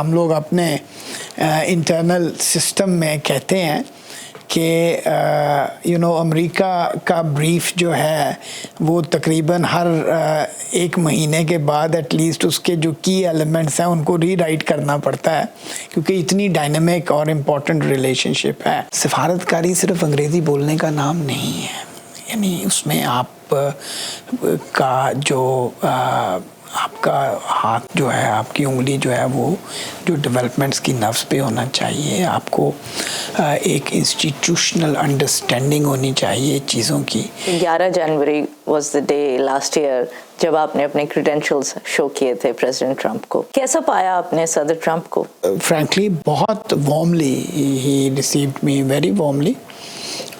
ہم لوگ اپنے انٹرنل سسٹم میں کہتے ہیں کہ امریکہ کا بریف جو ہے وہ تقریباً ہر ایک مہینے کے بعد ایٹ لیسٹ اس کے جو کی ایلیمنٹس ہیں ان کو ری رائٹ کرنا پڑتا ہے، کیونکہ اتنی ڈائنامک اور امپورٹنٹ ریلیشن شپ ہے۔ سفارتکاری صرف انگریزی بولنے کا نام نہیں ہے، یعنی اس میں آپ کا جو آپ کا ہاتھ جو ہے، آپ کی انگلی جو ہے، وہ جو ڈیولپمنٹس کی نفس پہ ہونا چاہیے، آپ کو ایک انسٹیٹیوشنل انڈرسٹینڈنگ ہونی چاہیے چیزوں کی۔ 11 January was the day last year جب آپ نے اپنے کریڈینشلز شو کیے تھے پریزیڈنٹ ٹرمپ کو، کیسا پایا آپ نے صدر ٹرمپ کو؟ فرینکلی بہت warmly he received me, very warmly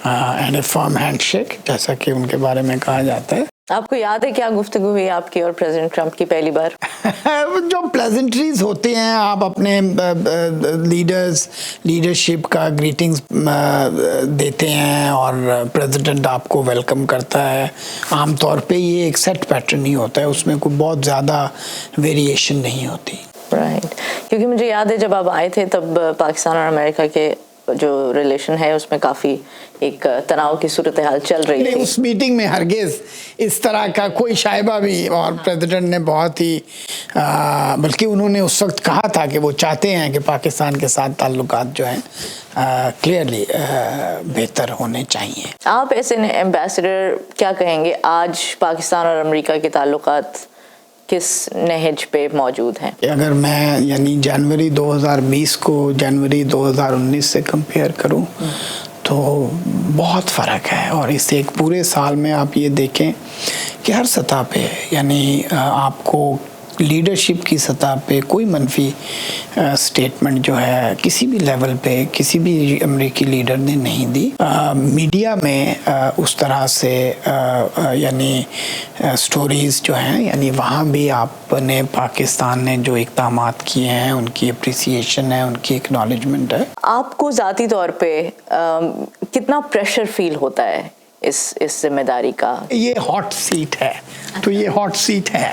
and a firm hand shake, جیسا کہ ان کے بارے میں کہا جاتا ہے۔ آپ کو یاد ہے کیا گفتگو ہوئی آپ کی اور پریزیڈنٹ ٹرمپ کی پہلی بار؟ جو پلیزنٹریز ہوتے ہیں، آپ اپنے لیڈرشپ کا گریٹنگز دیتے ہیں اور پریزیڈنٹ آپ کو ویلکم کرتا ہے۔ عام طور پہ یہ ایک سیٹ پیٹرن ہی ہوتا ہے، اس میں کوئی بہت زیادہ ویریشن نہیں ہوتی۔ رائٹ، کیونکہ مجھے یاد ہے جب آپ آئے تھے تب پاکستان اور امریکہ کے جو ریلیشن ہے اس میں کافی ایک تناؤ کی صورتحال چل رہی تھی۔ اس میٹنگ میں ہرگز اس طرح کا کوئی شائبہ بھی، اور پریزیڈنٹ نے بہت ہی بلکہ انہوں نے اس وقت کہا تھا کہ وہ چاہتے ہیں کہ پاکستان کے ساتھ تعلقات جو ہیں کلیئرلی بہتر ہونے چاہیے۔ آپ ایسے ایمبیسڈر کیا کہیں گے آج پاکستان اور امریکہ کے تعلقات کس نہج پہ موجود ہیں؟ اگر میں جنوری 2020 کو جنوری 2019 سے کمپیئر کروں تو بہت فرق ہے، اور اس ایک پورے سال میں آپ یہ دیکھیں کہ ہر سطح پہ آپ کو لیڈرشپ کی سطح پہ کوئی منفی سٹیٹمنٹ جو ہے کسی بھی لیول پہ کسی بھی امریکی لیڈر نے نہیں دی۔ میڈیا میں اس طرح سے سٹوریز جو ہیں، وہاں بھی آپ نے پاکستان نے جو اقدامات کیے ہیں ان کی اپریسیشن ہے، ان کی ایکنالجمنٹ ہے۔ آپ کو ذاتی طور پہ کتنا پریشر فیل ہوتا ہے اس ذمہ داری کا؟ یہ ہاٹ سیٹ ہے، تو یہ ہاٹ سیٹ ہے۔